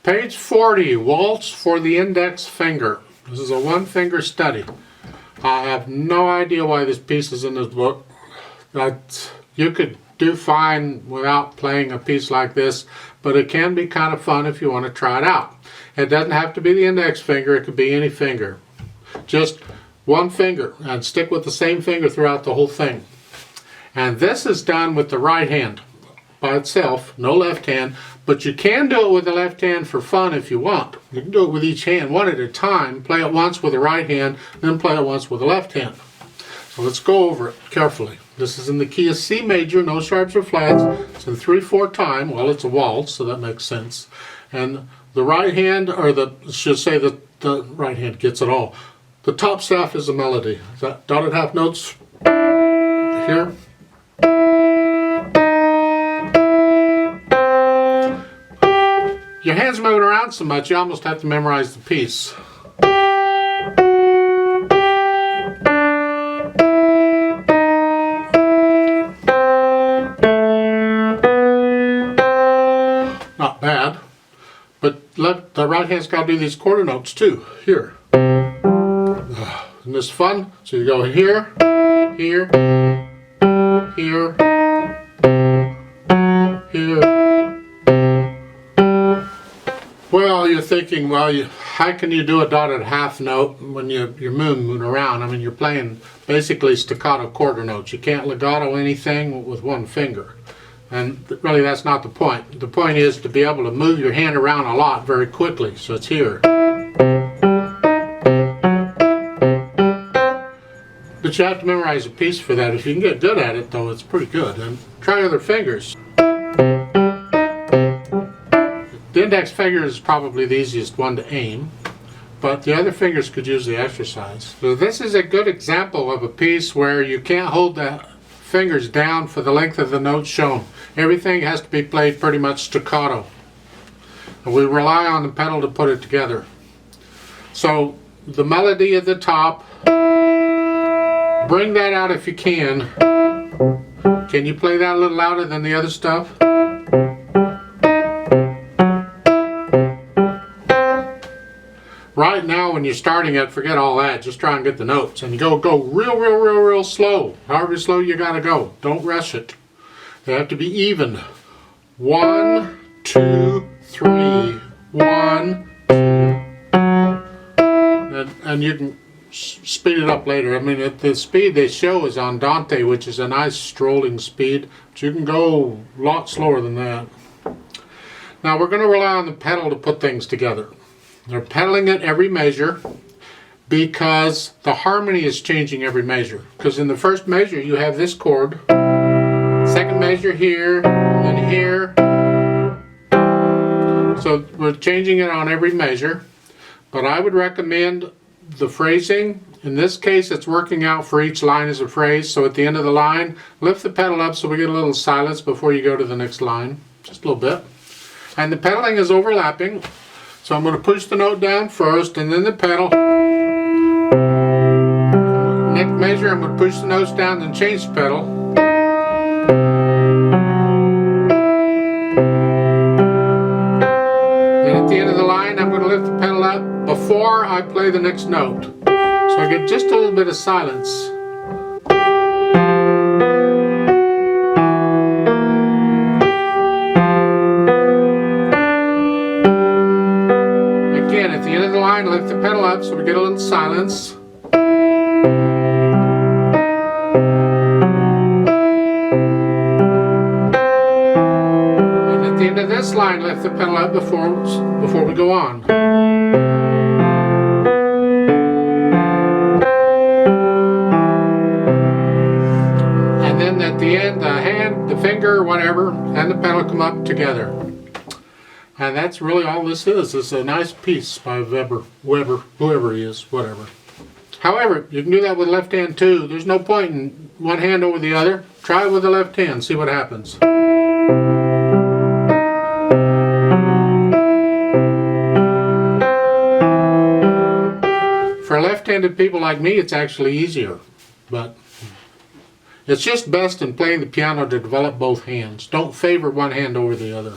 Page 40, Waltz for the index finger. This is a one-finger study. I have no idea why this piece is in this book. You could do fine without playing a piece like this, but it can be kind of fun if you want to try it out. It doesn't have to be the index finger, it could be any finger. Just one finger, and stick with the same finger throughout the whole thing. And this is done with the right hand by itself, no left hand, but you can do it with the left hand for fun if you want. You can do it with each hand one at a time, play it once with the right hand, then play it once with the left hand. So let's go over it carefully. This is in the key of C major, no sharps or flats. It's in 3/4 time. Well, it's a waltz, so that makes sense. And the right hand, or should say the right hand gets it all. The top staff is a melody. Is that dotted half notes here? Your hands moving around so much, you almost have to memorize the piece. Not bad, but the right hand's got to do these quarter notes too. Here. Isn't this fun? So you go here, here, here, here. Well, you're thinking, well, how can you do a dotted half note when you're moving around? I mean, you're playing basically staccato quarter notes. You can't legato anything with one finger. And really, that's not the point. The point is to be able to move your hand around a lot very quickly. So it's here. But you have to memorize a piece for that. If you can get good at it, though, it's pretty good. And try other fingers. The index finger is probably the easiest one to aim, but the other fingers could use the exercise. So this is a good example of a piece where you can't hold the fingers down for the length of the notes shown. Everything has to be played pretty much staccato. And we rely on the pedal to put it together. So the melody at the top, bring that out if you can. Can you play that a little louder than the other stuff? Right now, when you're starting it, forget all that. Just try and get the notes. And you go real slow. However slow you gotta go. Don't rush it. They have to be even. 1, 2, 3. 1, 2. And you can speed it up later. I mean, the speed they show is andante, which is a nice strolling speed. But you can go a lot slower than that. Now, we're going to rely on the pedal to put things together. They're pedaling it every measure because the harmony is changing every measure. Because in the first measure you have this chord, second measure here, and then here. So we're changing it on every measure. But I would recommend the phrasing. In this case, it's working out for each line as a phrase. So at the end of the line, lift the pedal up so we get a little silence before you go to the next line. Just a little bit. And the pedaling is overlapping. So I'm going to push the note down first and then the pedal. Next measure, I'm going to push the notes down and change the pedal. Then at the end of the line, I'm going to lift the pedal up before I play the next note. So I get just a little bit of silence. At the end of the line, lift the pedal up so we get a little silence. And at the end of this line, lift the pedal up before we go on. And then at the end, the hand, the finger, whatever, and the pedal come up together. And that's really all this is. It's a nice piece by Weber, whoever he is, whatever. However, you can do that with the left hand too. There's no point in one hand over the other. Try it with the left hand, see what happens. For left-handed people like me, it's actually easier. But it's just best in playing the piano to develop both hands. Don't favor one hand over the other.